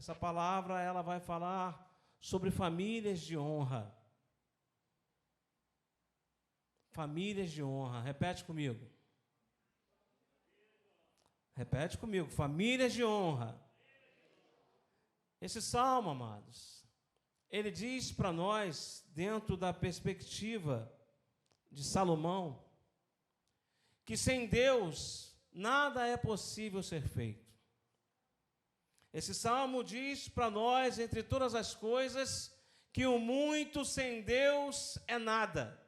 Essa palavra ela vai falar sobre famílias de honra. Famílias de honra. Repete comigo. Repete comigo. Famílias de honra. Esse salmo, amados, ele diz para nós, dentro da perspectiva de Salomão, que sem Deus nada é possível ser feito. Esse salmo diz para nós, entre todas as coisas, que o muito sem Deus é nada.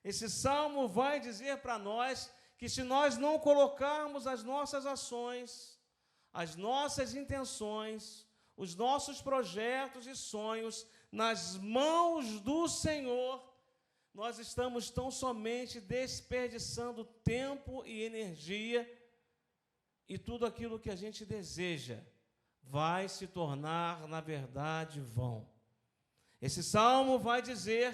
Esse salmo vai dizer para nós que se nós não colocarmos as nossas ações, as nossas intenções, os nossos projetos e sonhos nas mãos do Senhor, nós estamos tão somente desperdiçando tempo e energia, e tudo aquilo que a gente deseja vai se tornar, na verdade, vão. Esse salmo vai dizer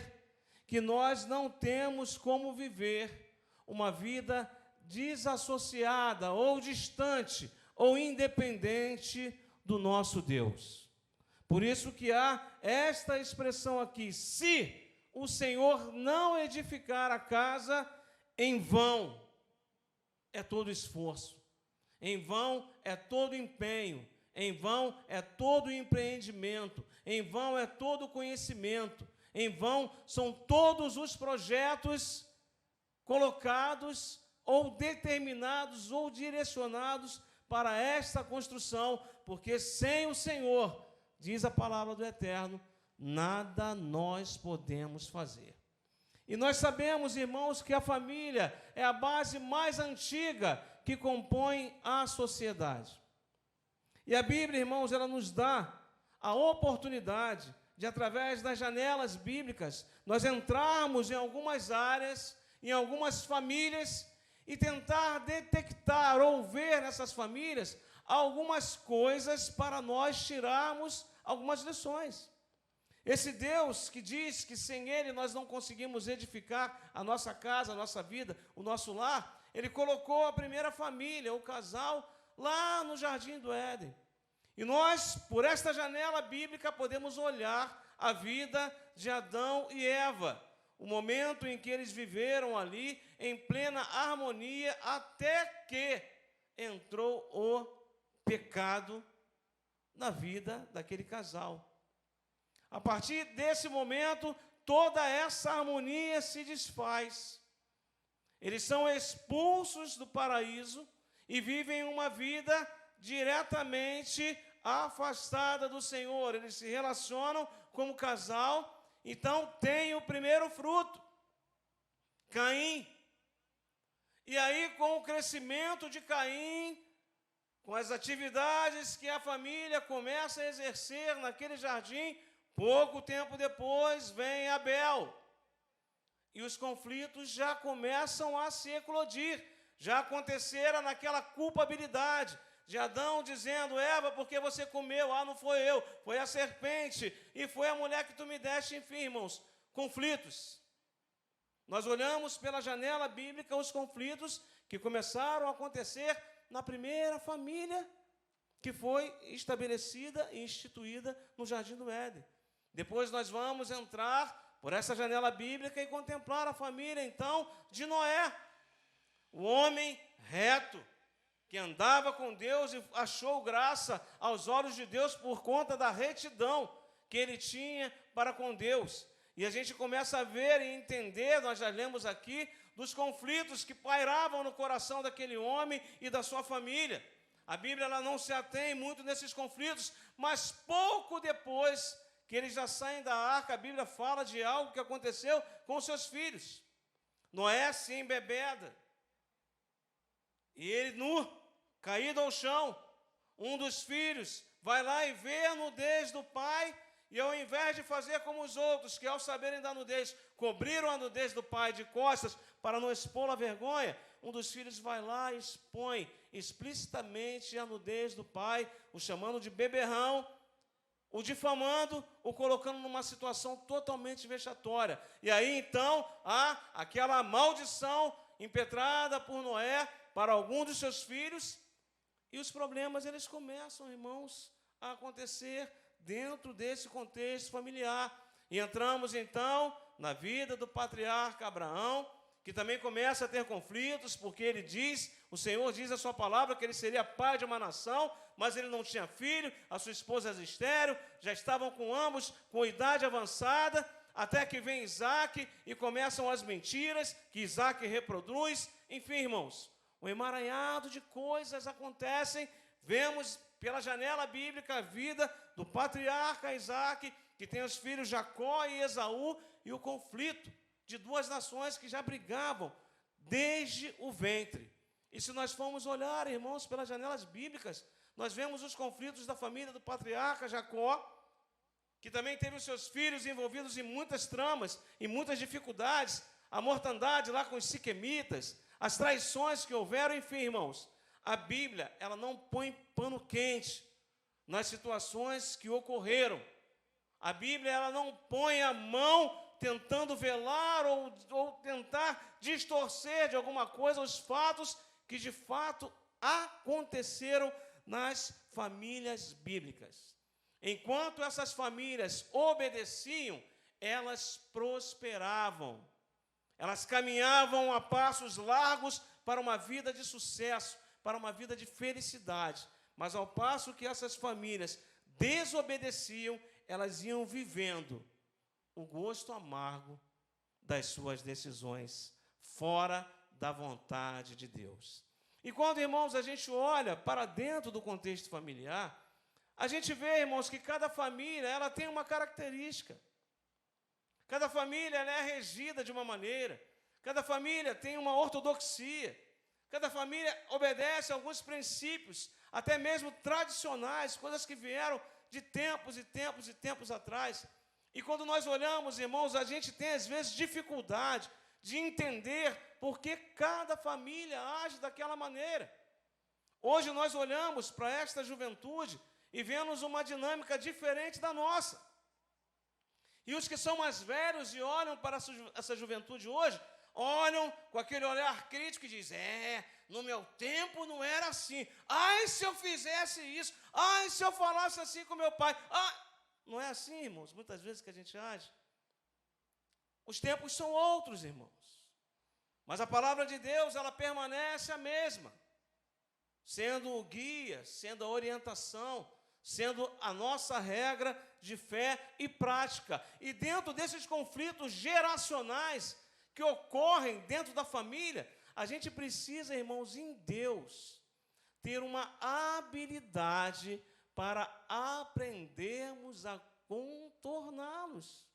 que nós não temos como viver uma vida desassociada ou distante ou independente do nosso Deus. Por isso que há esta expressão aqui: se o Senhor não edificar a casa, em vão é todo esforço, em vão é todo empenho, em vão é todo empreendimento, em vão é todo conhecimento, em vão são todos os projetos colocados ou determinados ou direcionados para esta construção, porque sem o Senhor, diz a palavra do Eterno, nada nós podemos fazer. E nós sabemos, irmãos, que a família é a base mais antiga que compõe a sociedade. E a Bíblia, irmãos, ela nos dá a oportunidade de, através das janelas bíblicas, nós entrarmos em algumas áreas, em algumas famílias, e tentar detectar ou ver nessas famílias algumas coisas para nós tirarmos algumas lições. Esse Deus que diz que sem Ele nós não conseguimos edificar a nossa casa, a nossa vida, o nosso lar, Ele colocou a primeira família, o casal, lá no Jardim do Éden. E nós, por esta janela bíblica, podemos olhar a vida de Adão e Eva, o momento em que eles viveram ali em plena harmonia, até que entrou o pecado na vida daquele casal. A partir desse momento, toda essa harmonia se desfaz. Eles são expulsos do paraíso e vivem uma vida diretamente afastada do Senhor. Eles se relacionam como casal. Então tem o primeiro fruto, Caim. E aí, com o crescimento de Caim, com as atividades que a família começa a exercer naquele jardim, pouco tempo depois vem Abel. E os conflitos já começam a se eclodir. Já aconteceram naquela culpabilidade de Adão dizendo: Eva, por que você comeu? Ah, não foi eu, foi a serpente, e foi a mulher que tu me deste. Enfim, irmãos, conflitos. Nós olhamos pela janela bíblica os conflitos que começaram a acontecer na primeira família que foi estabelecida e instituída no Jardim do Éden. Depois nós vamos entrar por essa janela bíblica e contemplar a família, então, de Noé, o homem reto, que andava com Deus e achou graça aos olhos de Deus por conta da retidão que ele tinha para com Deus. E a gente começa a ver e entender, nós já lemos aqui, dos conflitos que pairavam no coração daquele homem e da sua família. A Bíblia ela não se atém muito nesses conflitos, mas pouco depois que eles já saem da arca, a Bíblia fala de algo que aconteceu com os seus filhos. Noé se embebeda. E ele nu, caído ao chão, um dos filhos vai lá e vê a nudez do pai, e ao invés de fazer como os outros, que ao saberem da nudez, cobriram a nudez do pai de costas para não expô-lo à vergonha, um dos filhos vai lá e expõe explicitamente a nudez do pai, o chamando de beberrão, o difamando, o colocando numa situação totalmente vexatória. E aí então há aquela maldição impetrada por Noé para algum dos seus filhos, e os problemas eles começam, irmãos, a acontecer dentro desse contexto familiar. E entramos, então, na vida do patriarca Abraão, que também começa a ter conflitos, porque ele diz, o Senhor diz a sua palavra, que ele seria pai de uma nação, mas ele não tinha filho, a sua esposa era estéril, já estavam com ambos com idade avançada, até que vem Isaac e começam as mentiras que Isaac reproduz. Enfim, irmãos, um emaranhado de coisas acontecem. Vemos pela janela bíblica a vida do patriarca Isaac, que tem os filhos Jacó e Esaú, e o conflito de duas nações que já brigavam desde o ventre. E se nós formos olhar, irmãos, pelas janelas bíblicas, nós vemos os conflitos da família do patriarca Jacó, que também teve os seus filhos envolvidos em muitas tramas, em muitas dificuldades, a mortandade lá com os siquemitas, as traições que houveram, enfim, irmãos. A Bíblia, ela não põe pano quente nas situações que ocorreram. A Bíblia, ela não põe a mão tentando velar ou tentar distorcer de alguma coisa os fatos que de fato aconteceram nas famílias bíblicas. Enquanto essas famílias obedeciam, elas prosperavam. Elas caminhavam a passos largos para uma vida de sucesso, para uma vida de felicidade. Mas ao passo que essas famílias desobedeciam, elas iam vivendo o gosto amargo das suas decisões, fora da vontade de Deus. E quando, irmãos, a gente olha para dentro do contexto familiar, a gente vê, irmãos, que cada família, ela tem uma característica. Cada família, ela é regida de uma maneira. Cada família tem uma ortodoxia. Cada família obedece a alguns princípios, até mesmo tradicionais, coisas que vieram de tempos e tempos e tempos atrás. E quando nós olhamos, irmãos, a gente tem às vezes dificuldade de entender por que cada família age daquela maneira. Hoje nós olhamos para esta juventude e vemos uma dinâmica diferente da nossa. E os que são mais velhos e olham para essa juventude hoje, olham com aquele olhar crítico e dizem, no meu tempo não era assim. Ai, se eu fizesse isso. Ai, se eu falasse assim com meu pai. Não é assim, irmãos, muitas vezes que a gente age. Os tempos são outros, irmãos. Mas a palavra de Deus, ela permanece a mesma. Sendo o guia, sendo a orientação, sendo a nossa regra de fé e prática. E dentro desses conflitos geracionais que ocorrem dentro da família, a gente precisa, irmãos, em Deus, ter uma habilidade para aprendermos a contorná-los.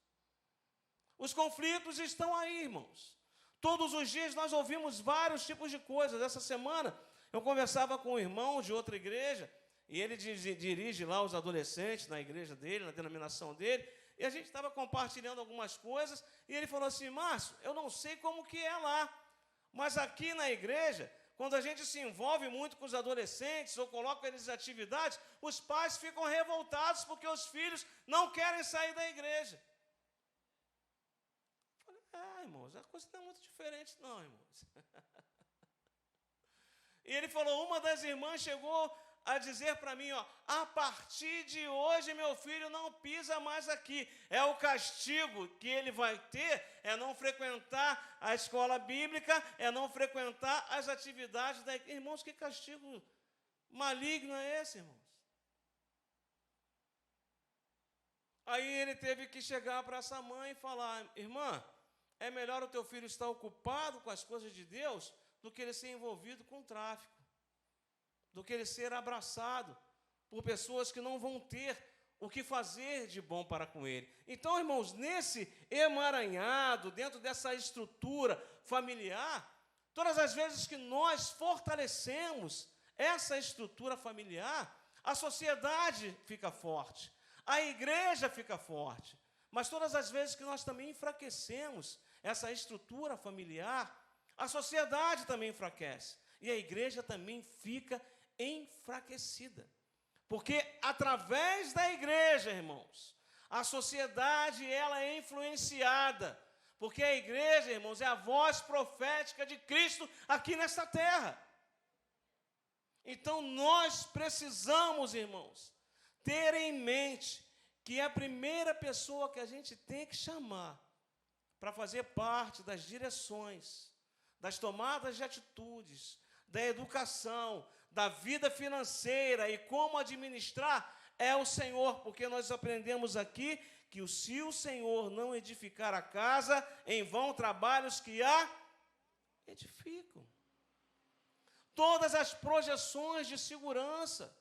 Os conflitos estão aí, irmãos. Todos os dias nós ouvimos vários tipos de coisas. Essa semana eu conversava com um irmão de outra igreja, e ele dirige lá os adolescentes na igreja dele, na denominação dele, e a gente estava compartilhando algumas coisas, e ele falou assim, Márcio, eu não sei como que é lá, mas aqui na igreja, quando a gente se envolve muito com os adolescentes ou coloca eles em atividades, os pais ficam revoltados porque os filhos não querem sair da igreja. Eu falei, irmãos, a coisa não é muito diferente não, irmãos. E ele falou, uma das irmãs chegou a dizer para mim, a partir de hoje meu filho não pisa mais aqui. É o castigo que ele vai ter, é não frequentar a escola bíblica, é não frequentar as atividades da igreja. Irmãos, que castigo maligno é esse, irmãos? Aí ele teve que chegar para essa mãe e falar, irmã, é melhor o teu filho estar ocupado com as coisas de Deus do que ele ser envolvido com o tráfico, do que ele ser abraçado por pessoas que não vão ter o que fazer de bom para com ele. Então, irmãos, nesse emaranhado, dentro dessa estrutura familiar, todas as vezes que nós fortalecemos essa estrutura familiar, a sociedade fica forte, a igreja fica forte. Mas todas as vezes que nós também enfraquecemos essa estrutura familiar, a sociedade também enfraquece. E a igreja também fica enfraquecida. Porque através da igreja, irmãos, a sociedade ela é influenciada. Porque a igreja, irmãos, é a voz profética de Cristo aqui nesta terra. Então nós precisamos, irmãos, ter em mente que é a primeira pessoa que a gente tem que chamar para fazer parte das direções, das tomadas de atitudes, da educação, da vida financeira e como administrar, é o Senhor, porque nós aprendemos aqui que se o Senhor não edificar a casa, em vão trabalhos que a edificam. Todas as projeções de segurança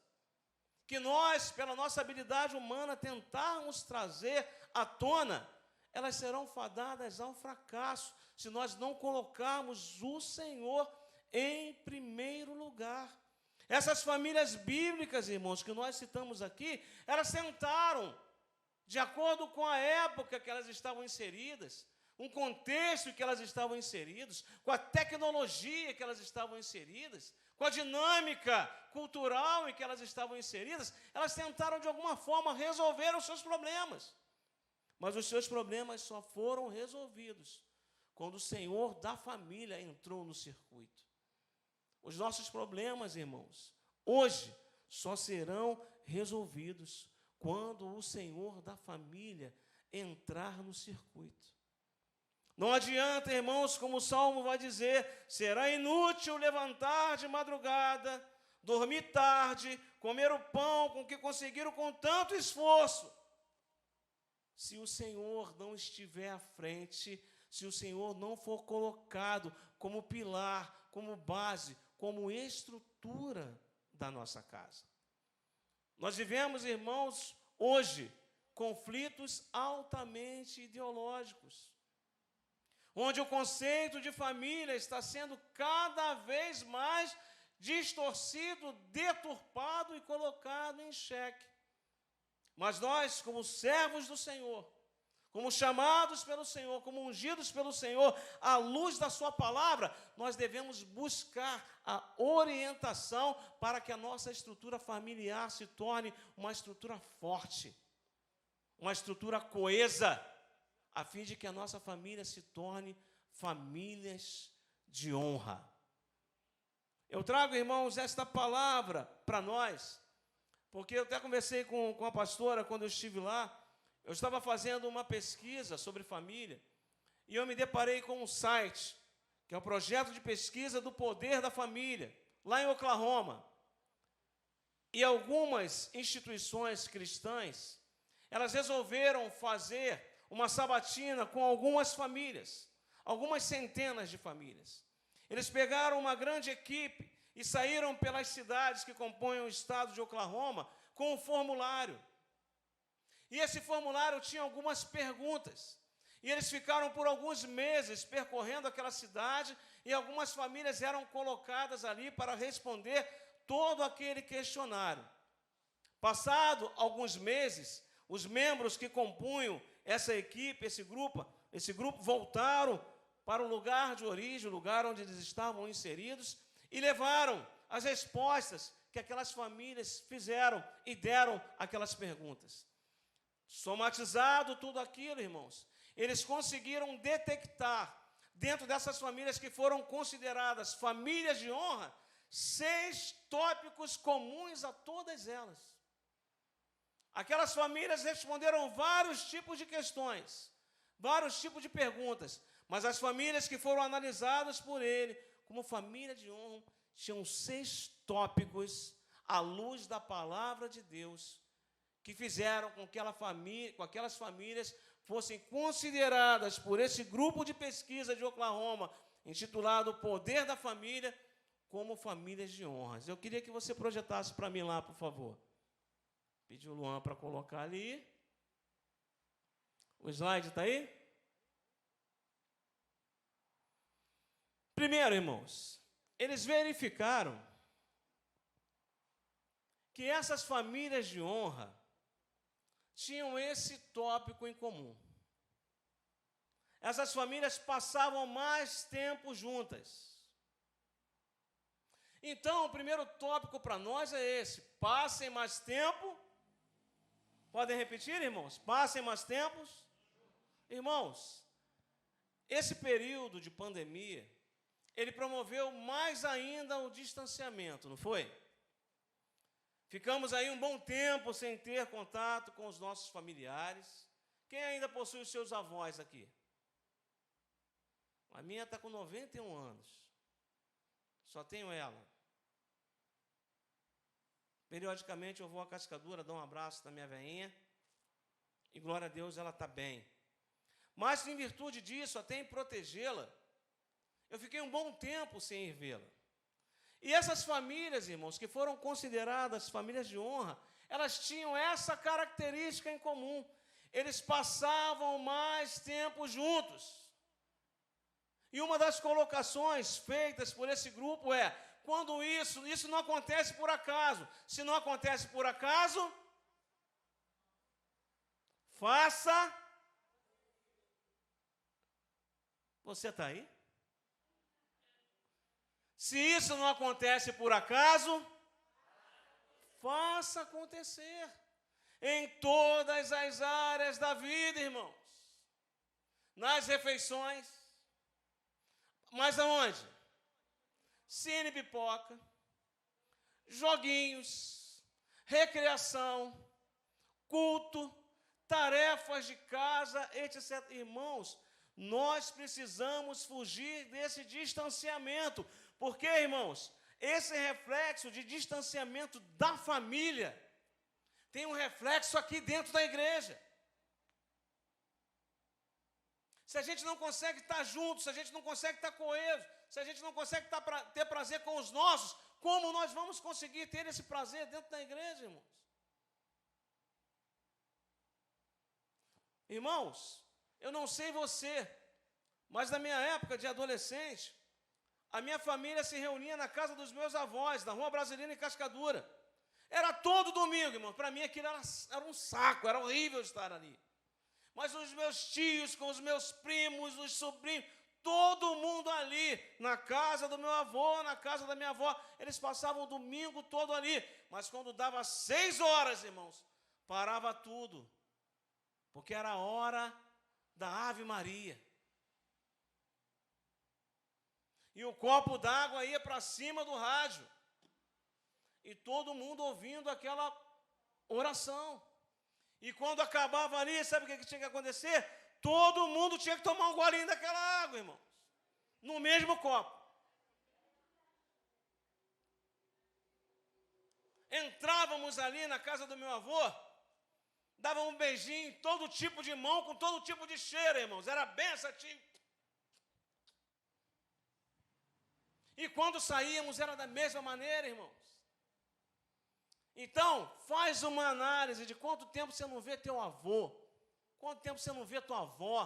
que nós, pela nossa habilidade humana, tentarmos trazer à tona, elas serão fadadas ao fracasso, se nós não colocarmos o Senhor em primeiro lugar. Essas famílias bíblicas, irmãos, que nós citamos aqui, elas tentaram, de acordo com a época que elas estavam inseridas, um contexto que elas estavam inseridas, com a tecnologia que elas estavam inseridas, com a dinâmica cultural em que elas estavam inseridas, elas tentaram, de alguma forma, resolver os seus problemas. Mas os seus problemas só foram resolvidos quando o Senhor da família entrou no circuito. Os nossos problemas, irmãos, hoje só serão resolvidos quando o Senhor da família entrar no circuito. Não adianta, irmãos, como o Salmo vai dizer, será inútil levantar de madrugada, dormir tarde, comer o pão com que conseguiram com tanto esforço. Se o Senhor não estiver à frente, se o Senhor não for colocado como pilar, como base, como estrutura da nossa casa. Nós vivemos, irmãos, hoje, conflitos altamente ideológicos, onde o conceito de família está sendo cada vez mais distorcido, deturpado e colocado em xeque. Mas nós, como servos do Senhor, como chamados pelo Senhor, como ungidos pelo Senhor, à luz da sua palavra, nós devemos buscar a orientação para que a nossa estrutura familiar se torne uma estrutura forte, uma estrutura coesa, a fim de que a nossa família se torne famílias de honra. Eu trago, irmãos, esta palavra para nós, porque eu até conversei com a pastora quando eu estive lá. Eu estava fazendo uma pesquisa sobre família e eu me deparei com um site, que é o Projeto de Pesquisa do Poder da Família, lá em Oklahoma. E algumas instituições cristãs, elas resolveram fazer uma sabatina com algumas famílias, algumas centenas de famílias. Eles pegaram uma grande equipe e saíram pelas cidades que compõem o estado de Oklahoma com um formulário. E esse formulário tinha algumas perguntas. E eles ficaram por alguns meses percorrendo aquela cidade e algumas famílias eram colocadas ali para responder todo aquele questionário. Passado alguns meses, os membros que compunham essa equipe, esse grupo voltaram para o lugar de origem, o lugar onde eles estavam inseridos, e levaram as respostas que aquelas famílias fizeram e deram aquelas perguntas. Somatizado tudo aquilo, irmãos, eles conseguiram detectar, dentro dessas famílias que foram consideradas famílias de honra, 6 tópicos comuns a todas elas. Aquelas famílias responderam vários tipos de questões, vários tipos de perguntas, mas as famílias que foram analisadas por ele como família de honra tinham 6 tópicos à luz da palavra de Deus, que fizeram com que aquelas famílias fossem consideradas por esse grupo de pesquisa de Oklahoma, intitulado Poder da Família, como famílias de honras. Eu queria que você projetasse para mim lá, por favor. Pedi o Luan para colocar ali. O slide está aí? Primeiro, irmãos, eles verificaram que essas famílias de honra tinham esse tópico em comum. Essas famílias passavam mais tempo juntas. Então, o primeiro tópico para nós é esse: passem mais tempo. Podem repetir, irmãos? Passem mais tempos. Irmãos, esse período de pandemia, ele promoveu mais ainda o distanciamento, não foi? Ficamos aí um bom tempo sem ter contato com os nossos familiares. Quem ainda possui os seus avós aqui? A minha está com 91 anos. Só tenho ela. Periodicamente eu vou à Cascadura, dou um abraço da minha veinha. E glória a Deus, ela está bem. Mas em virtude disso, até em protegê-la, eu fiquei um bom tempo sem ir vê-la. E essas famílias, irmãos, que foram consideradas famílias de honra, elas tinham essa característica em comum. Eles passavam mais tempo juntos. E uma das colocações feitas por esse grupo é: quando isso não acontece por acaso. Se não acontece por acaso, faça. Você está aí? Se isso não acontece por acaso, faça acontecer. Em todas as áreas da vida, irmãos. Nas refeições. Mas aonde? Cine pipoca, joguinhos, recreação, culto, tarefas de casa, etc. Irmãos, nós precisamos fugir desse distanciamento. Porque, irmãos, esse reflexo de distanciamento da família tem um reflexo aqui dentro da igreja. Se a gente não consegue estar junto, se a gente não consegue estar coeso, se a gente não consegue ter prazer com os nossos, como nós vamos conseguir ter esse prazer dentro da igreja, irmãos? Irmãos, eu não sei você, mas na minha época de adolescente, a minha família se reunia na casa dos meus avós, na Rua Brasilina, em Cascadura. Era todo domingo, irmão. Para mim aquilo era um saco, era horrível estar ali. Mas os meus tios, com os meus primos, os sobrinhos, todo mundo ali, na casa do meu avô, na casa da minha avó, eles passavam o domingo todo ali. Mas quando dava 6 horas, irmãos, parava tudo, porque era a hora da Ave Maria. E o copo d'água ia para cima do rádio. E todo mundo ouvindo aquela oração. E quando acabava ali, sabe o que tinha que acontecer? Todo mundo tinha que tomar um golinho daquela água, irmãos. No mesmo copo. Entrávamos ali na casa do meu avô, dava um beijinho em todo tipo de mão, com todo tipo de cheiro, irmãos. Era benção, tio. E quando saíamos, era da mesma maneira, irmãos. Então, faz uma análise de quanto tempo você não vê teu avô, quanto tempo você não vê tua avó,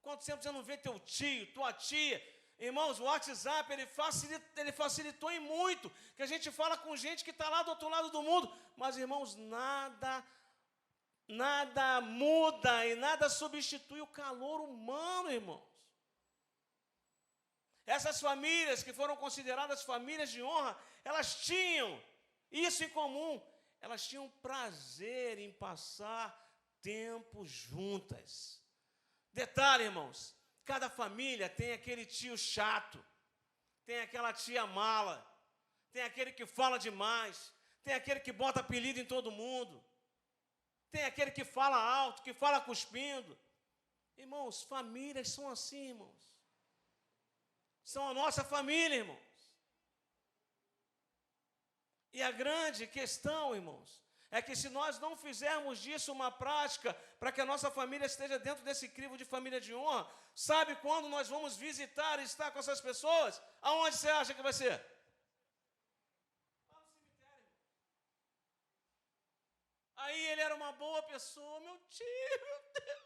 quanto tempo você não vê teu tio, tua tia. Irmãos, o WhatsApp, ele facilitou em muito, que a gente fala com gente que está lá do outro lado do mundo, mas, irmãos, nada muda e nada substitui o calor humano, irmãos. Essas famílias que foram consideradas famílias de honra, elas tinham isso em comum, elas tinham prazer em passar tempo juntas. Detalhe, irmãos, cada família tem aquele tio chato, tem aquela tia mala, tem aquele que fala demais, tem aquele que bota apelido em todo mundo, tem aquele que fala alto, que fala cuspindo. Irmãos, famílias são assim, irmãos. São a nossa família, irmãos. E a grande questão, irmãos, é que se nós não fizermos disso uma prática, para que a nossa família esteja dentro desse crivo de família de honra, sabe quando nós vamos visitar e estar com essas pessoas? Aonde você acha que vai ser? Lá no cemitério. Aí ele era uma boa pessoa, meu tio, meu Deus.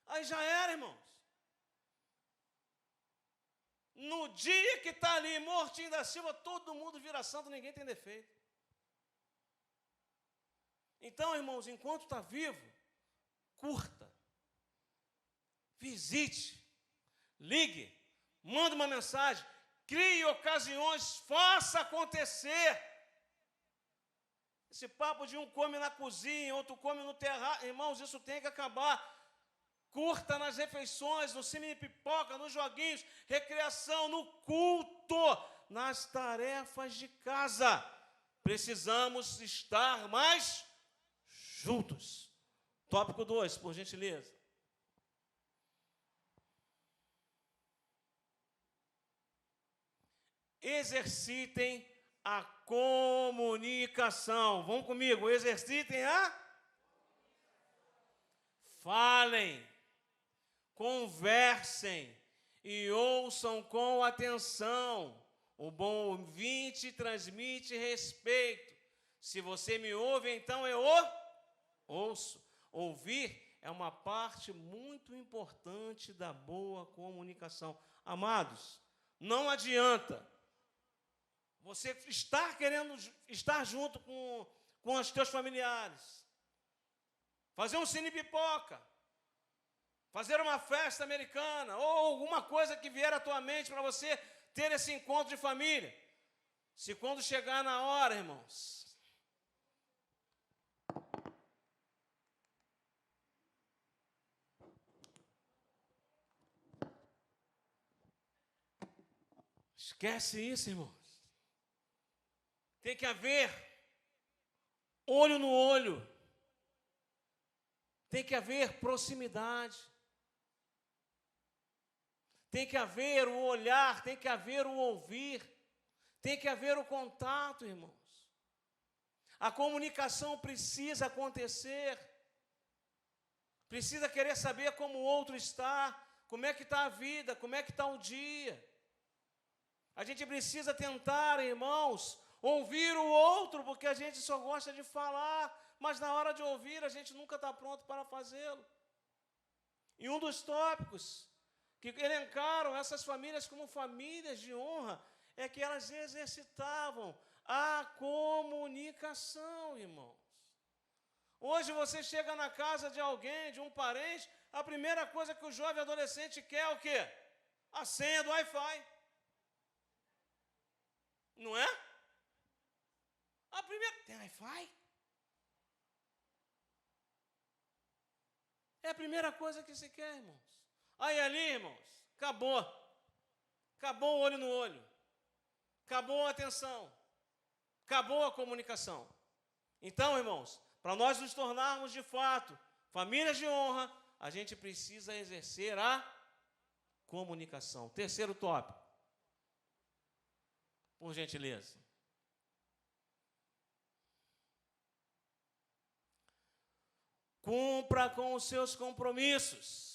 Aí já era, irmãos. No dia que está ali, mortinho da Silva, todo mundo vira santo, ninguém tem defeito. Então, irmãos, enquanto está vivo, curta, visite, ligue, manda uma mensagem, crie ocasiões, faça acontecer. Esse papo de um come na cozinha, outro come no terraço, irmãos, isso tem que acabar. Curta nas refeições, no cine pipoca, nos joguinhos, recreação, no culto, nas tarefas de casa. precisamos estar mais juntos. Tópico 2, por gentileza. Exercitem a comunicação. Vão comigo, exercitem a... Falem, conversem e ouçam com atenção. O bom ouvinte transmite respeito. Se você me ouve, então eu ouço. Ouvir é uma parte muito importante da boa comunicação. Amados, não adianta você estar querendo estar junto com os teus familiares, fazer um cine-pipoca, fazer uma festa americana, ou alguma coisa que vier à tua mente para você ter esse encontro de família. Se quando chegar na hora, irmãos, esquece isso, irmãos. Tem que haver olho no olho. Tem que haver proximidade. Tem que haver o olhar, tem que haver o ouvir, tem que haver o contato, irmãos. A comunicação precisa acontecer. Precisa querer saber como o outro está, como é que está a vida, como é que está o dia. A gente precisa tentar, irmãos, ouvir o outro, porque a gente só gosta de falar, mas na hora de ouvir a gente nunca está pronto para fazê-lo. E um dos tópicos que elencaram essas famílias como famílias de honra é que elas exercitavam a comunicação, irmãos. Hoje você chega na casa de alguém, de um parente, a primeira coisa que o jovem adolescente quer é o quê? A senha do Wi-Fi. Não é? A primeira... Tem Wi-Fi? É a primeira coisa que se quer, irmãos. Aí ali, irmãos, acabou. Acabou o olho no olho. Acabou a atenção. Acabou a comunicação. Então, irmãos, para nós nos tornarmos de fato famílias de honra, a gente precisa exercer a comunicação. Terceiro tópico. Por gentileza. Cumpra com os seus compromissos.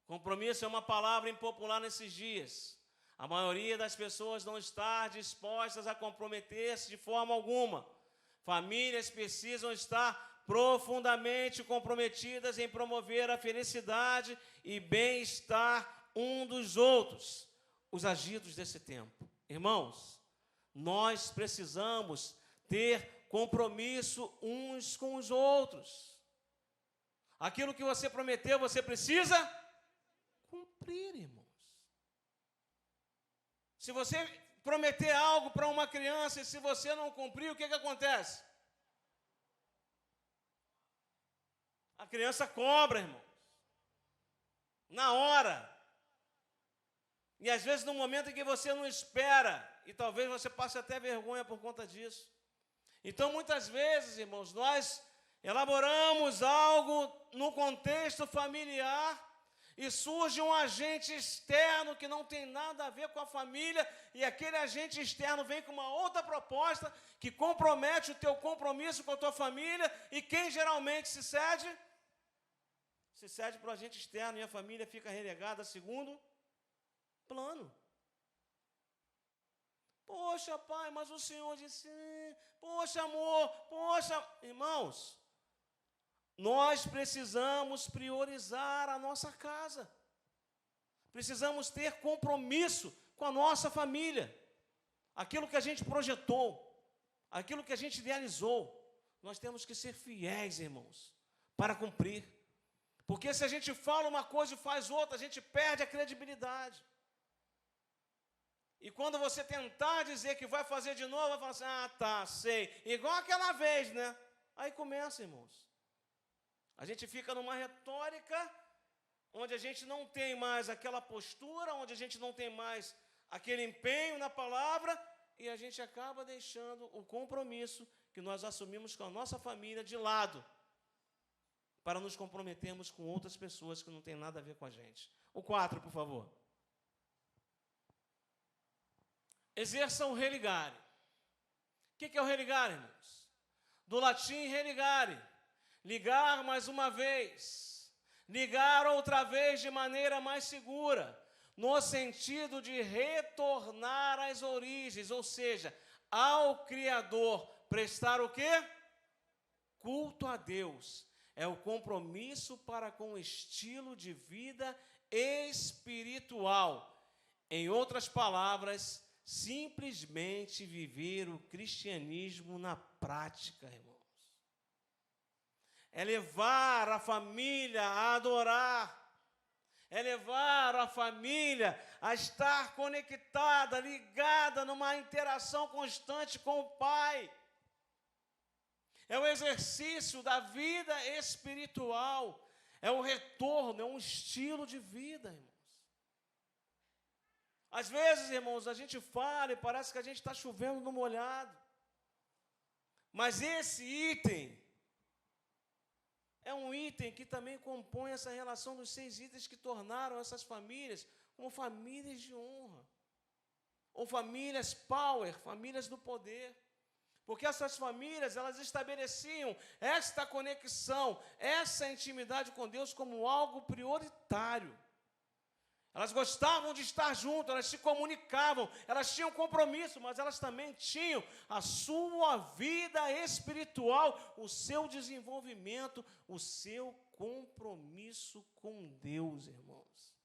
Compromisso é uma palavra impopular nesses dias. A maioria das pessoas não está dispostas a comprometer-se de forma alguma. Famílias precisam estar profundamente comprometidas em promover a felicidade e bem-estar um dos outros. Os agidos desse tempo. Irmãos, nós precisamos ter compromisso uns com os outros. Aquilo que você prometeu, você precisa cumprir, irmãos. Se você prometer algo para uma criança e se você não cumprir, o que acontece? A criança cobra, irmãos. Na hora. E às vezes no momento em que você não espera, e talvez você passe até vergonha por conta disso. Então, muitas vezes, irmãos, nós elaboramos algo no contexto familiar e surge um agente externo que não tem nada a ver com a família e aquele agente externo vem com uma outra proposta que compromete o teu compromisso com a tua família e quem geralmente se cede? Se cede para o agente externo e a família fica relegada a segundo plano. Poxa, pai, mas o Senhor disse, poxa, amor, poxa, irmãos, nós precisamos priorizar a nossa casa. Precisamos ter compromisso com a nossa família. Aquilo que a gente projetou, aquilo que a gente idealizou, nós temos que ser fiéis, irmãos, para cumprir. Porque se a gente fala uma coisa e faz outra, a gente perde a credibilidade. E quando você tentar dizer que vai fazer de novo, vai falar assim, ah, tá, sei. Igual aquela vez, né? Aí começa, irmãos. A gente fica numa retórica onde a gente não tem mais aquela postura, onde a gente não tem mais aquele empenho na palavra, e a gente acaba deixando o compromisso que nós assumimos com a nossa família de lado, para nos comprometermos com outras pessoas que não têm nada a ver com a gente. O 4, por favor. Exerça o religare. O que é o religare, irmãos? Do latim religare, ligar mais uma vez, ligar outra vez de maneira mais segura, no sentido de retornar às origens, ou seja, ao Criador, prestar o quê? Culto a Deus. É o compromisso para com o estilo de vida espiritual. Em outras palavras, simplesmente viver o cristianismo na prática, irmãos. É levar a família a adorar, é levar a família a estar conectada, ligada numa interação constante com o Pai. É o exercício da vida espiritual, é o retorno, é um estilo de vida, irmãos. Às vezes, irmãos, a gente fala e parece que a gente está chovendo no molhado. Mas esse item é um item que também compõe essa relação dos 6 itens que tornaram essas famílias como famílias de honra. Ou famílias power, famílias do poder. Porque essas famílias, elas estabeleciam esta conexão, essa intimidade com Deus como algo prioritário. Elas gostavam de estar juntas, elas se comunicavam, elas tinham compromisso, mas elas também tinham a sua vida espiritual, o seu desenvolvimento, o seu compromisso com Deus, irmãos.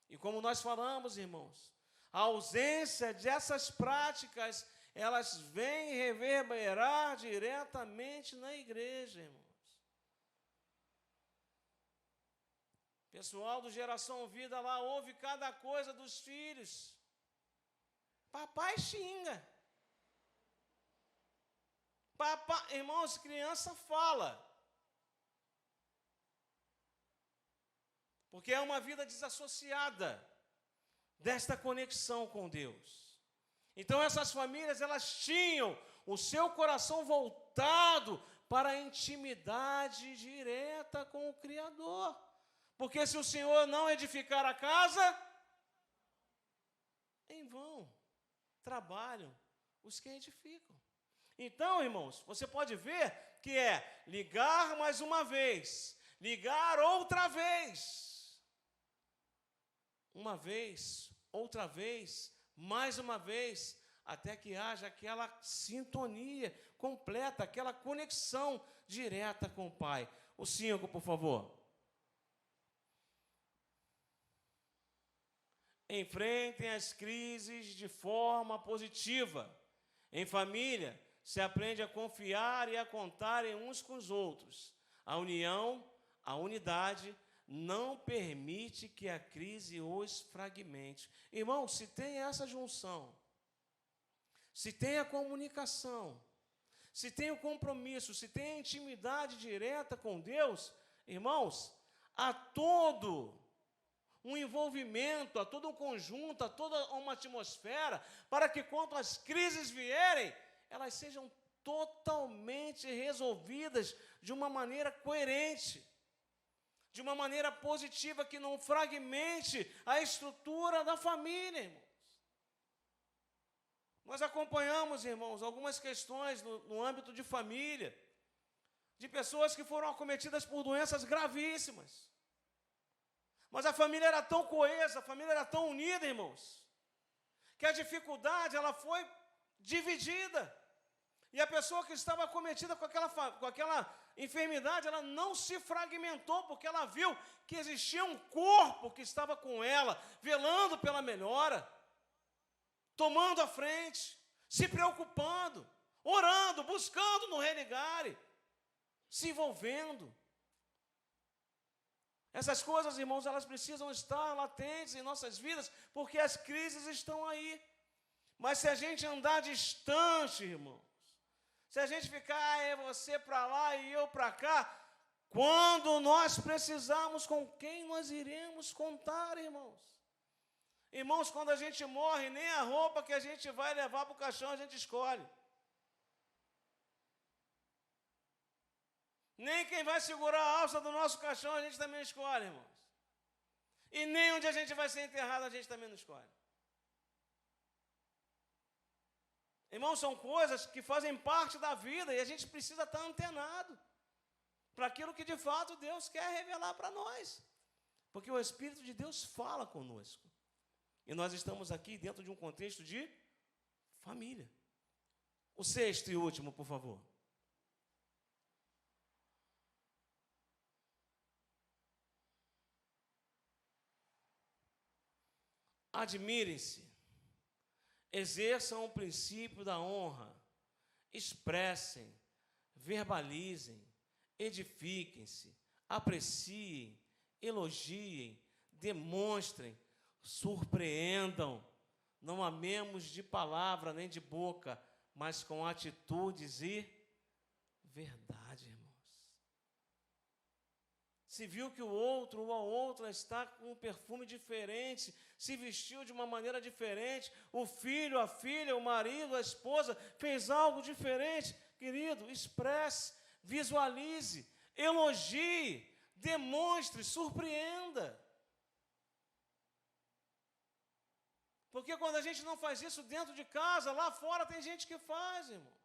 E como nós falamos, irmãos, a ausência dessas práticas, elas vêm reverberar diretamente na igreja, irmãos. Pessoal do Geração Vida lá ouve cada coisa dos filhos. Papai xinga. Papai, irmãos, criança fala. Porque é uma vida desassociada desta conexão com Deus. Então essas famílias, elas tinham o seu coração voltado para a intimidade direta com o Criador. Porque se o Senhor não edificar a casa, em vão trabalham os que edificam. Então, irmãos, você pode ver que é ligar mais uma vez, ligar outra vez. Uma vez, outra vez, mais uma vez, até que haja aquela sintonia completa, aquela conexão direta com o Pai. O 5, por favor. Enfrentem as crises de forma positiva. Em família, se aprende a confiar e a contar em uns com os outros. A união, a unidade, não permite que a crise os fragmente. Irmão, se tem essa junção, se tem a comunicação, se tem o compromisso, se tem a intimidade direta com Deus, irmãos, há todo um envolvimento, a todo um conjunto, a toda uma atmosfera, para que quando as crises vierem, elas sejam totalmente resolvidas de uma maneira coerente, de uma maneira positiva, que não fragmente a estrutura da família, irmãos. Nós acompanhamos, irmãos, algumas questões no âmbito de família, de pessoas que foram acometidas por doenças gravíssimas. Mas a família era tão coesa, a família era tão unida, irmãos, que a dificuldade, ela foi dividida. E a pessoa que estava acometida com aquela enfermidade, ela não se fragmentou, porque ela viu que existia um corpo que estava com ela, velando pela melhora, tomando a frente, se preocupando, orando, buscando no religare, se envolvendo. Essas coisas, irmãos, elas precisam estar latentes em nossas vidas, porque as crises estão aí. Mas se a gente andar distante, irmãos, se a gente ficar, é você para lá e eu para cá, quando nós precisarmos, com quem nós iremos contar, irmãos? Irmãos, quando a gente morre, nem a roupa que a gente vai levar para o caixão a gente escolhe. Nem quem vai segurar a alça do nosso caixão a gente também escolhe, irmãos. E nem onde a gente vai ser enterrado a gente também não escolhe. Irmãos, são coisas que fazem parte da vida e a gente precisa estar antenado para aquilo que de fato Deus quer revelar para nós. Porque o Espírito de Deus fala conosco. E nós estamos aqui dentro de um contexto de família. O sexto e último, por favor. Admirem-se, exerçam o princípio da honra, expressem, verbalizem, edifiquem-se, apreciem, elogiem, demonstrem, surpreendam. Não amemos de palavra nem de boca, mas com atitudes e verdade, irmãos. Se viu que o outro ou a outra está com um perfume diferente, se vestiu de uma maneira diferente, o filho, a filha, o marido, a esposa fez algo diferente, querido, expresse, visualize, elogie, demonstre, surpreenda. Porque quando a gente não faz isso dentro de casa, lá fora tem gente que faz, irmãos.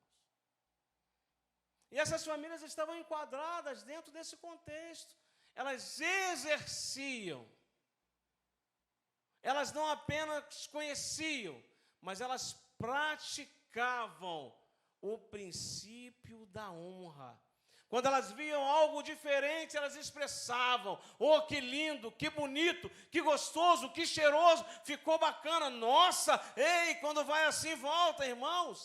E essas famílias estavam enquadradas dentro desse contexto. Elas exerciam. Elas não apenas conheciam, mas elas praticavam o princípio da honra. Quando elas viam algo diferente, elas expressavam: oh, que lindo, que bonito, que gostoso, que cheiroso, ficou bacana, nossa, ei, quando vai assim, volta, irmãos.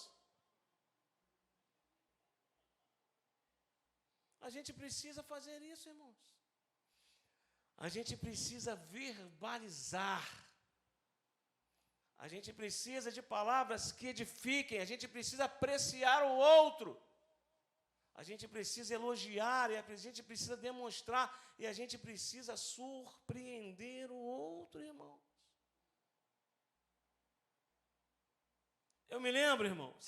A gente precisa fazer isso, irmãos. A gente precisa verbalizar. A gente precisa de palavras que edifiquem, a gente precisa apreciar o outro. A gente precisa elogiar, e a gente precisa demonstrar, e a gente precisa surpreender o outro, irmãos. Eu me lembro, irmãos,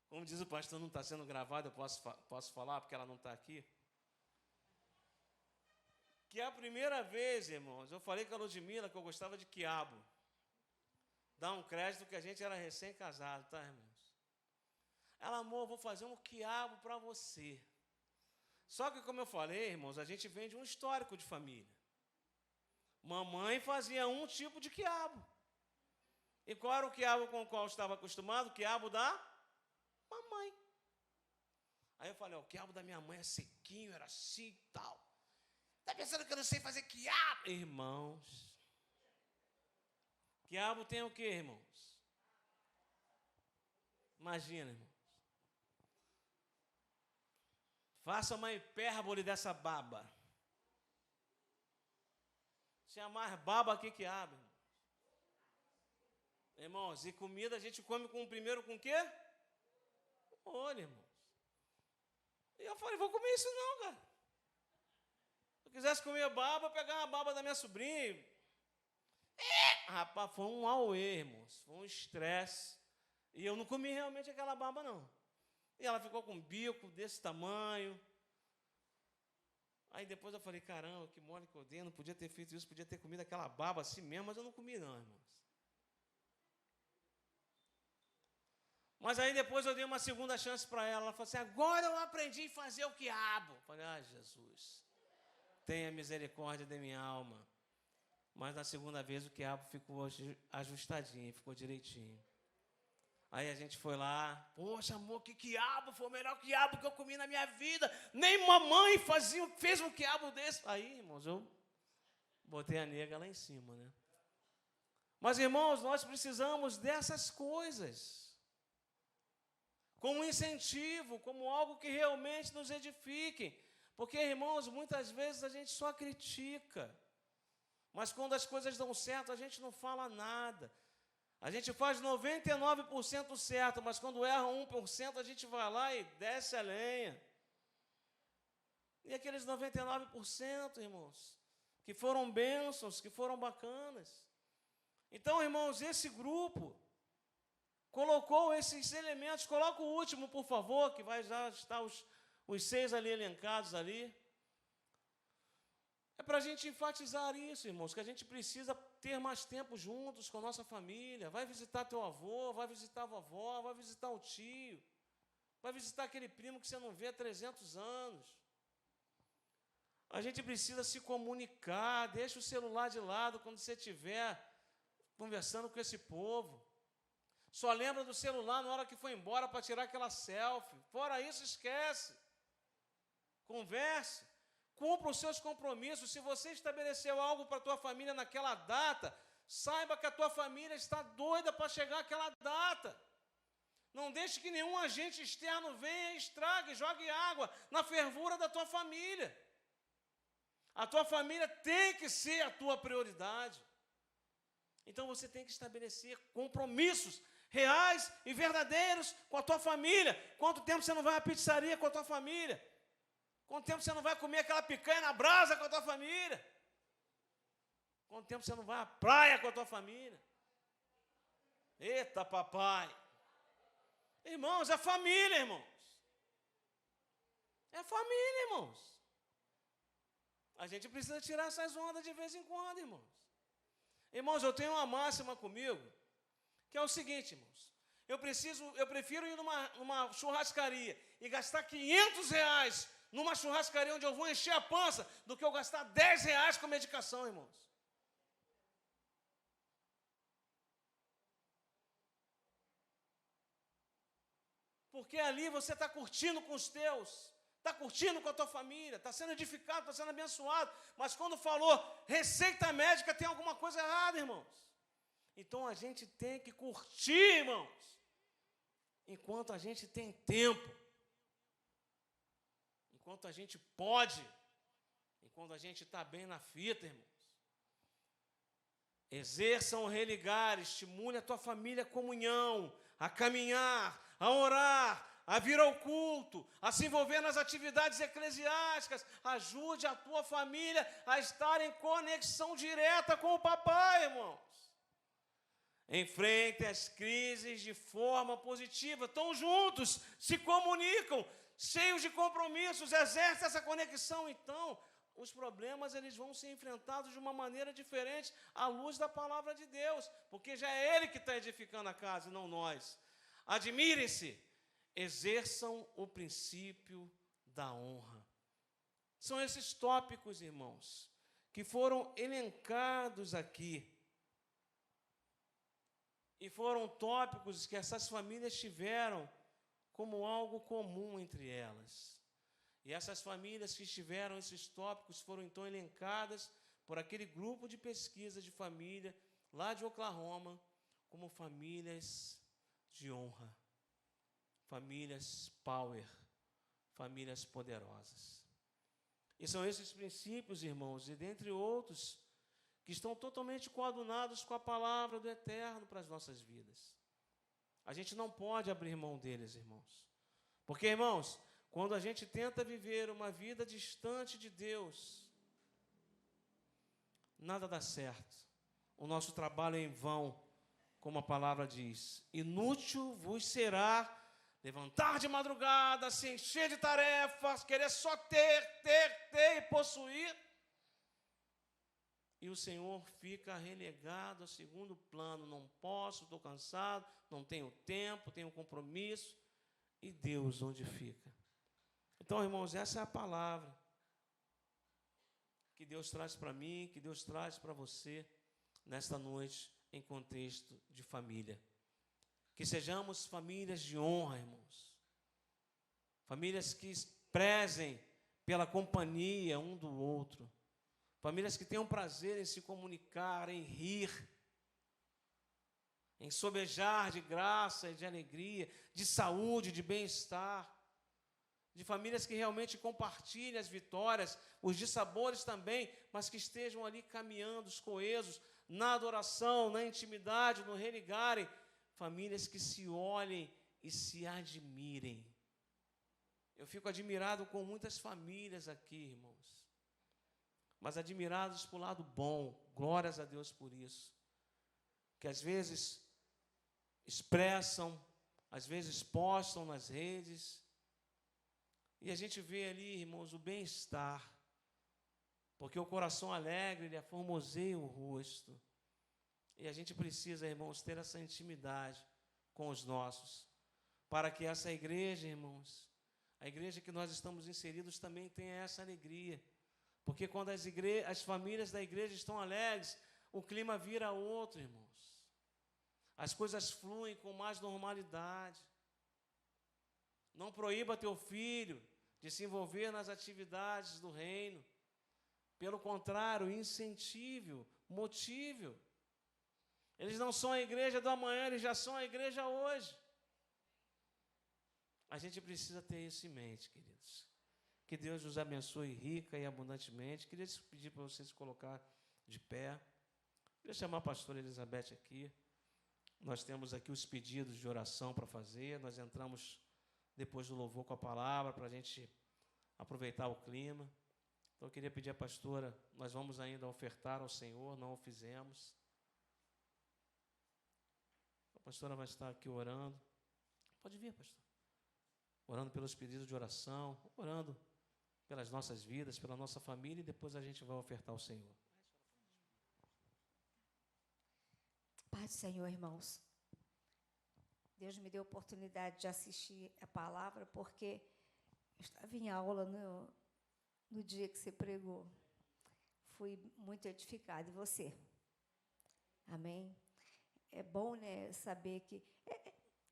como diz o pastor, não está sendo gravado, eu posso falar, porque ela não está aqui, que a primeira vez, irmãos, eu falei com a Ludmila que eu gostava de quiabo. Dá um crédito que a gente era recém-casado, tá, irmãos? Ela, amor, vou fazer um quiabo para você. Só que, como eu falei, irmãos, a gente vem de um histórico de família. Mamãe fazia um tipo de quiabo. E qual era o quiabo com o qual eu estava acostumado? O quiabo da mamãe. Aí eu falei, ó, o quiabo da minha mãe é sequinho, era assim e tal. Está pensando que eu não sei fazer quiabo? Irmãos, quiabo tem o quê, irmãos? Imagina, irmãos. Faça uma hipérbole dessa baba. Tinha mais baba que quiabo, irmãos. Irmãos, e comida a gente come primeiro com o quê? Com olho, irmãos. E eu falei, vou comer isso não, cara. Se eu quisesse comer baba, eu pegava a baba da minha sobrinha. Rapaz, foi um auê, irmãos. Foi um estresse. E eu não comi realmente aquela baba, não. E ela ficou com um bico desse tamanho. Aí depois eu falei, caramba, que mole que eu dei, não podia ter feito isso, podia ter comido aquela baba assim mesmo, mas eu não comi não, irmãos. Mas aí depois eu dei uma segunda chance para ela. Ela falou assim, agora eu aprendi a fazer o quiabo. Eu falei, Jesus, tenha misericórdia de minha alma. Mas na segunda vez o quiabo ficou ajustadinho, ficou direitinho. Aí a gente foi lá, poxa, amor, que quiabo, foi o melhor quiabo que eu comi na minha vida. Nem mamãe fez um quiabo desse. Aí, irmãos, eu botei a nega lá em cima, né? Mas, irmãos, nós precisamos dessas coisas. Como incentivo, como algo que realmente nos edifique. Porque, irmãos, muitas vezes a gente só critica. Mas quando as coisas dão certo, a gente não fala nada. A gente faz 99% certo, mas quando erra 1%, a gente vai lá e desce a lenha. E aqueles 99%, irmãos, que foram bênçãos, que foram bacanas. Então, irmãos, esse grupo colocou esses elementos. Coloca o último, por favor, que vai já estar os 6 ali elencados ali. É para a gente enfatizar isso, irmãos, que a gente precisa ter mais tempo juntos com a nossa família. Vai visitar teu avô, vai visitar a vovó, vai visitar o tio, vai visitar aquele primo que você não vê há 300 anos. A gente precisa se comunicar, deixa o celular de lado quando você estiver conversando com esse povo. Só lembra do celular na hora que foi embora para tirar aquela selfie. Fora isso, esquece. Converse. Cumpra os seus compromissos. Se você estabeleceu algo para a tua família naquela data, saiba que a tua família está doida para chegar àquela data. Não deixe que nenhum agente externo venha e estrague, jogue água na fervura da tua família. A tua família tem que ser a tua prioridade. Então você tem que estabelecer compromissos reais e verdadeiros com a tua família. Quanto tempo você não vai à pizzaria com a tua família? Quanto tempo você não vai comer aquela picanha na brasa com a tua família? Quanto tempo você não vai à praia com a tua família? Eita, papai! Irmãos, é família, irmãos. É família, irmãos. A gente precisa tirar essas ondas de vez em quando, irmãos. Irmãos, eu tenho uma máxima comigo, que é o seguinte, irmãos. Eu prefiro ir numa churrascaria e gastar R$500 numa churrascaria onde eu vou encher a pança, do que eu gastar R$10 com medicação, irmãos. Porque ali você está curtindo com os teus, está curtindo com a tua família, está sendo edificado, está sendo abençoado. Mas quando falou receita médica, tem alguma coisa errada, irmãos. Então a gente tem que curtir, irmãos, enquanto a gente tem tempo, enquanto a gente pode, enquanto a gente está bem na fita, irmãos. Exerça o religar, estimule a tua família a comunhão, a caminhar, a orar, a vir ao culto, a se envolver nas atividades eclesiásticas. Ajude a tua família a estar em conexão direta com o papai, irmãos. Enfrente as crises de forma positiva. Estão juntos, se comunicam, cheios de compromissos, exercem essa conexão. Então, os problemas eles vão ser enfrentados de uma maneira diferente à luz da palavra de Deus, porque já é Ele que está edificando a casa e não nós. Admirem-se, exerçam o princípio da honra. São esses tópicos, irmãos, que foram elencados aqui. E foram tópicos que essas famílias tiveram como algo comum entre elas. E essas famílias que tiveram esses tópicos foram então elencadas por aquele grupo de pesquisa de família lá de Oklahoma como famílias de honra, famílias power, famílias poderosas. E são esses princípios, irmãos, e dentre outros, que estão totalmente coadunados com a palavra do Eterno para as nossas vidas. A gente não pode abrir mão deles, irmãos. Porque, irmãos, quando a gente tenta viver uma vida distante de Deus, nada dá certo. O nosso trabalho é em vão, como a palavra diz. Inútil vos será levantar de madrugada, se encher de tarefas, querer só ter e possuir. E o Senhor fica relegado a segundo plano. Não posso, estou cansado, não tenho tempo, tenho compromisso. E Deus onde fica? Então, irmãos, essa é a palavra que Deus traz para mim, que Deus traz para você nesta noite em contexto de família. Que sejamos famílias de honra, irmãos. Famílias que prezem pela companhia um do outro. Famílias que tenham prazer em se comunicar, em rir, em sobejar de graça e de alegria, de saúde, de bem-estar. De famílias que realmente compartilhem as vitórias, os dissabores também, mas que estejam ali caminhando, coesos, na adoração, na intimidade, no religarem. Famílias que se olhem e se admirem. Eu fico admirado com muitas famílias aqui, irmãos. Mas admirados por lado bom, glórias a Deus por isso. que às vezes expressam, às vezes postam nas redes, e a gente vê ali, irmãos, o bem-estar, porque o coração alegre, ele aformoseia o rosto, e a gente precisa, irmãos, ter essa intimidade com os nossos, para que essa igreja, irmãos, a igreja que nós estamos inseridos também tenha essa alegria, porque quando as famílias da igreja estão alegres, o clima vira outro, irmãos. As coisas fluem com mais normalidade. Não proíba teu filho de se envolver nas atividades do reino. Pelo contrário, incentive, motive. Eles não são a igreja do amanhã, eles já são a igreja hoje. A gente precisa ter isso em mente, queridos. Que Deus nos abençoe rica e abundantemente. Queria pedir para vocês se colocar de pé. Queria chamar a pastora Elizabeth aqui. Nós temos aqui os pedidos de oração para fazer. Nós entramos depois do louvor com a palavra para a gente aproveitar o clima. Então, eu queria pedir à pastora, nós vamos ainda ofertar ao Senhor, não o fizemos. A pastora vai estar aqui orando. Pode vir, pastor. Orando pelos pedidos de oração, orando pelas nossas vidas, pela nossa família, e depois a gente vai ofertar ao Senhor. Paz do Senhor, irmãos. Deus me deu a oportunidade de assistir a palavra, porque eu estava em aula no dia que você pregou. Fui muito edificada. E você? Amém? É bom, né, saber que...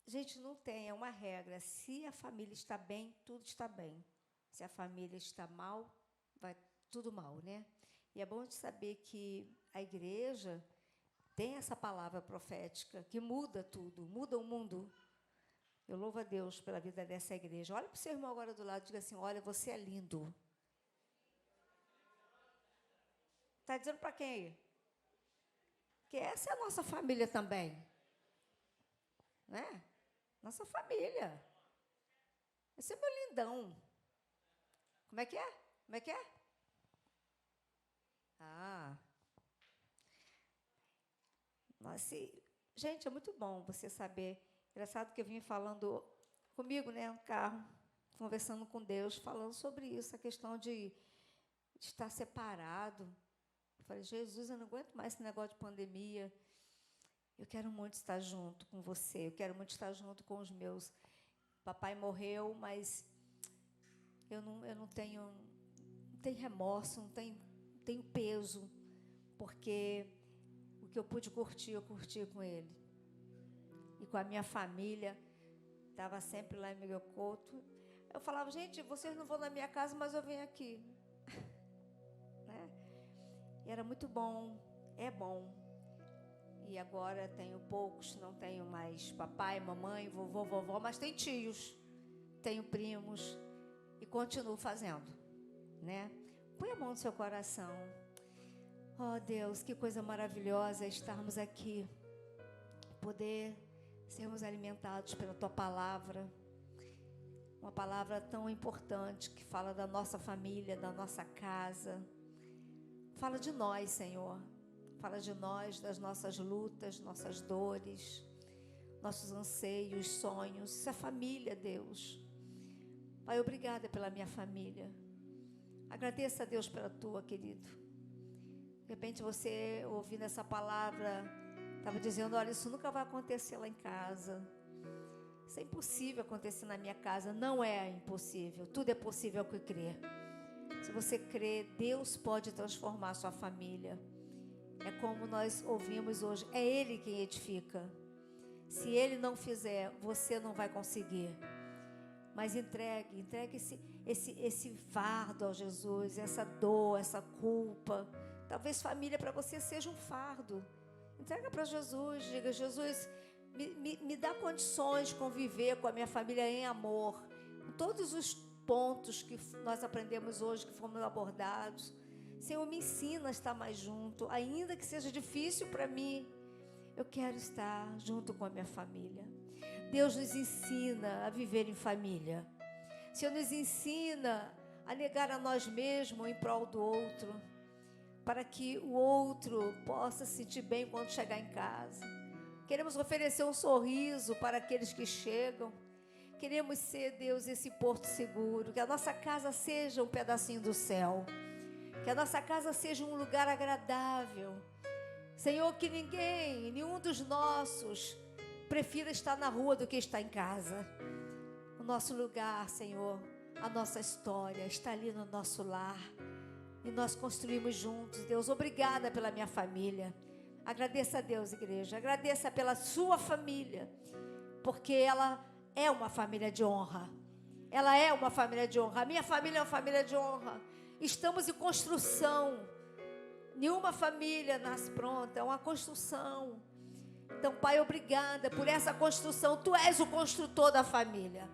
gente, não tem, é uma regra. Se a família está bem, tudo está bem. Se a família está mal, vai tudo mal, né? E é bom de saber que a igreja tem essa palavra profética que muda tudo, muda o mundo. Eu louvo a Deus pela vida dessa igreja. Olha para o seu irmão agora do lado e diga assim, olha, você é lindo. Está dizendo para quem aí? Que essa é a nossa família também. Né? Nossa família. Esse é meu lindão. Como é que é? Como é que é? Ah. Nossa, gente, é muito bom você saber. Engraçado que eu vim falando comigo, né, no carro, conversando com Deus, falando sobre isso, a questão de estar separado. Eu falei, Jesus, eu não aguento mais esse negócio de pandemia. Eu quero muito estar junto com você, eu quero muito estar junto com os meus. Papai morreu, mas eu não tenho remorso, não tenho peso, porque o que eu pude curtir, eu curti com ele. E com a minha família, estava sempre lá em Miguel Couto. Eu falava, gente, vocês não vão na minha casa, mas eu venho aqui. Né? E era muito bom, é bom. E agora tenho poucos, não tenho mais papai, mamãe, vovô, vovó, mas tenho tios, tenho primos e continuo fazendo, né? Põe a mão no seu coração. Oh, Deus, que coisa maravilhosa estarmos aqui, poder sermos alimentados pela Tua palavra, uma palavra tão importante que fala da nossa família, da nossa casa, fala de nós, Senhor. Fala de nós, das nossas lutas, nossas dores, nossos anseios, sonhos. Isso é família, Deus. Pai, obrigada pela minha família. Agradeça a Deus pela tua, querido. De repente você, ouvindo essa palavra, estava dizendo, olha, isso nunca vai acontecer lá em casa. Isso é impossível acontecer na minha casa. Não é impossível. Tudo é possível ao que crer. Se você crer, Deus pode transformar a sua família. É como nós ouvimos hoje, é Ele quem edifica. Se Ele não fizer, você não vai conseguir. Mas entregue esse fardo ao Jesus, essa dor, essa culpa. Talvez família para você seja um fardo. Entrega para Jesus, diga, Jesus, me dá condições de conviver com a minha família em amor. Com todos os pontos que nós aprendemos hoje, que fomos abordados. Senhor, me ensina a estar mais junto, ainda que seja difícil para mim. Eu quero estar junto com a minha família. Deus nos ensina a viver em família. O Senhor nos ensina a negar a nós mesmos em prol do outro, para que o outro possa se sentir bem quando chegar em casa. Queremos oferecer um sorriso para aqueles que chegam. Queremos ser, Deus, esse porto seguro. Que a nossa casa seja um pedacinho do céu. Que a nossa casa seja um lugar agradável. Senhor, que nenhum dos nossos prefira estar na rua do que estar em casa. O nosso lugar, Senhor, a nossa história está ali no nosso lar. E nós construímos juntos. Deus, obrigada pela minha família. Agradeça a Deus, igreja. Agradeça pela sua família. Porque ela é uma família de honra. Ela é uma família de honra. A minha família é uma família de honra. Estamos em construção. Nenhuma família nasce pronta. É uma construção. Então, Pai, obrigada por essa construção. Tu és o construtor da família.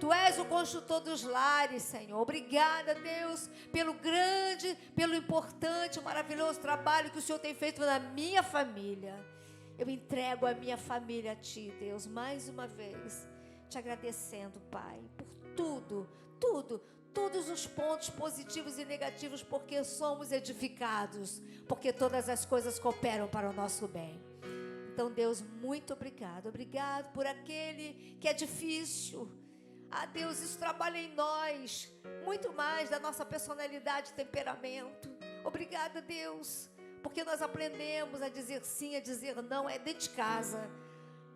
Tu és o construtor dos lares, Senhor. Obrigada, Deus, pelo grande, pelo importante, maravilhoso trabalho que o Senhor tem feito na minha família. Eu entrego a minha família a Ti, Deus, mais uma vez, te agradecendo, Pai, por todos os pontos positivos e negativos, porque somos edificados, porque todas as coisas cooperam para o nosso bem. Então, Deus, muito obrigado. Obrigado por aquele que é difícil. Ah, Deus, isso trabalha em nós, muito mais da nossa personalidade e temperamento. Obrigada, Deus, porque nós aprendemos a dizer sim, a dizer não, é dentro de casa.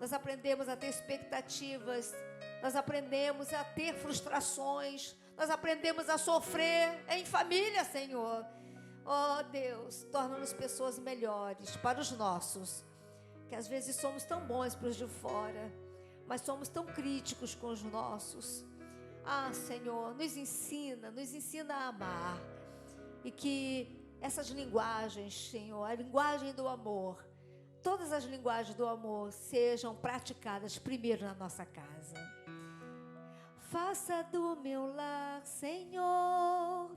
Nós aprendemos a ter expectativas, nós aprendemos a ter frustrações, nós aprendemos a sofrer em família, Senhor. Oh, Deus, torna-nos pessoas melhores para os nossos, que às vezes somos tão bons para os de fora, mas somos tão críticos com os nossos. Ah, Senhor, nos ensina a amar. E que essas linguagens, Senhor, a linguagem do amor, todas as linguagens do amor sejam praticadas primeiro na nossa casa. Faça do meu lar, Senhor,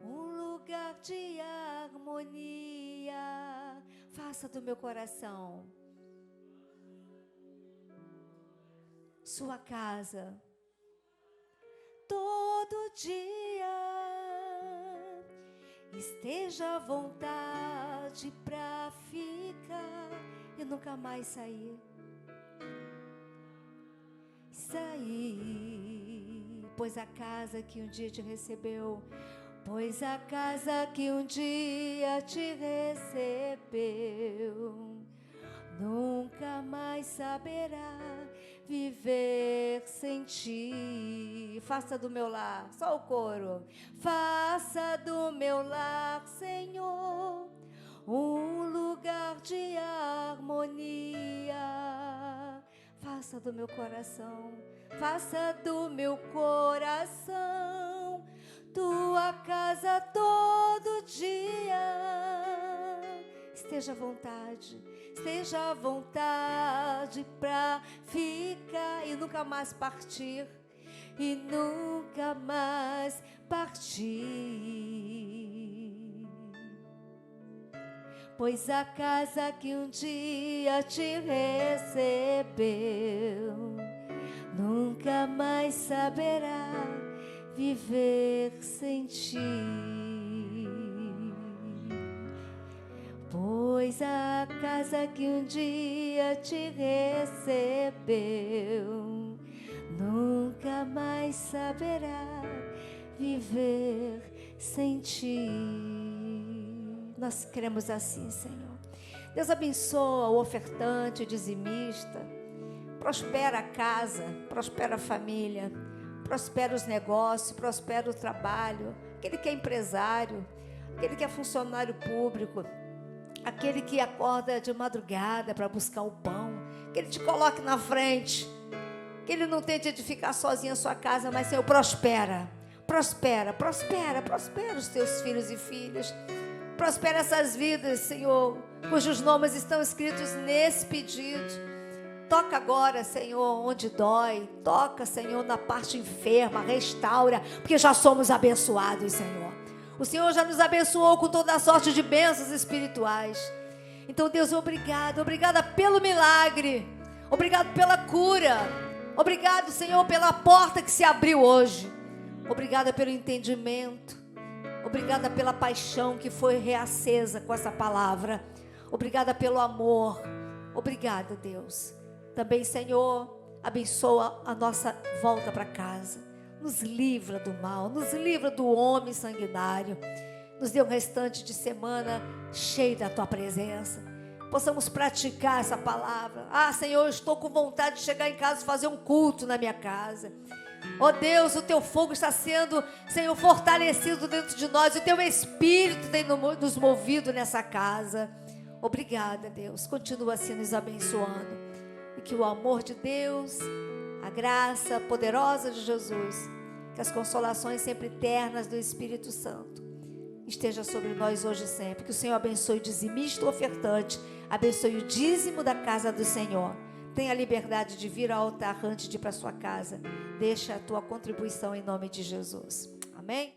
um lugar de harmonia. Faça do meu coração sua casa todo dia. Esteja à vontade pra ficar e nunca mais sair. Pois a casa que um dia te recebeu, pois a casa que um dia te recebeu, nunca mais saberá viver sem ti. Faça do meu lar, só o coro. Faça do meu lar, Senhor, um lugar de harmonia. Faça do meu coração, faça do meu coração tua casa todo dia. Esteja à vontade pra ficar e nunca mais partir, e nunca mais partir. Pois a casa que um dia te recebeu, nunca mais saberá viver sem ti. Pois a casa que um dia te recebeu, nunca mais saberá viver sem ti. Nós queremos assim, Senhor. Deus abençoa o ofertante, o dizimista. Prospera a casa, prospera a família, prospera os negócios, prospera o trabalho. Aquele que é empresário, aquele que é funcionário público, aquele que acorda de madrugada para buscar o pão, que Ele te coloque na frente, que Ele não tente edificar sozinho a sua casa, mas, Senhor, prospera os teus filhos e filhas, prospera essas vidas, Senhor, cujos nomes estão escritos nesse pedido. Toca agora, Senhor, onde dói, toca, Senhor, na parte enferma, restaura, porque já somos abençoados, Senhor. O Senhor já nos abençoou com toda a sorte de bênçãos espirituais. Então, Deus, obrigada pelo milagre, obrigado pela cura, obrigado, Senhor, pela porta que se abriu hoje, obrigada pelo entendimento, obrigada pela paixão que foi reacesa com essa palavra, obrigada pelo amor, Obrigada, Deus. Também, Senhor, abençoa a nossa volta para casa. Nos livra do mal, nos livra do homem sanguinário. Nos dê um restante de semana cheio da Tua presença. Possamos praticar essa palavra. Ah, Senhor, eu estou com vontade de chegar em casa e fazer um culto na minha casa. Ó Deus, o Teu fogo está sendo, Senhor, fortalecido dentro de nós. O Teu Espírito tem nos movido nessa casa. Obrigada, Deus. Continua assim nos abençoando. E que o amor de Deus, a graça poderosa de Jesus, que as consolações sempre eternas do Espírito Santo esteja sobre nós hoje e sempre. Que o Senhor abençoe o dizimista, o ofertante, abençoe o dízimo da casa do Senhor. Tenha a liberdade de vir ao altar antes de ir para a sua casa. Deixa a tua contribuição em nome de Jesus. Amém?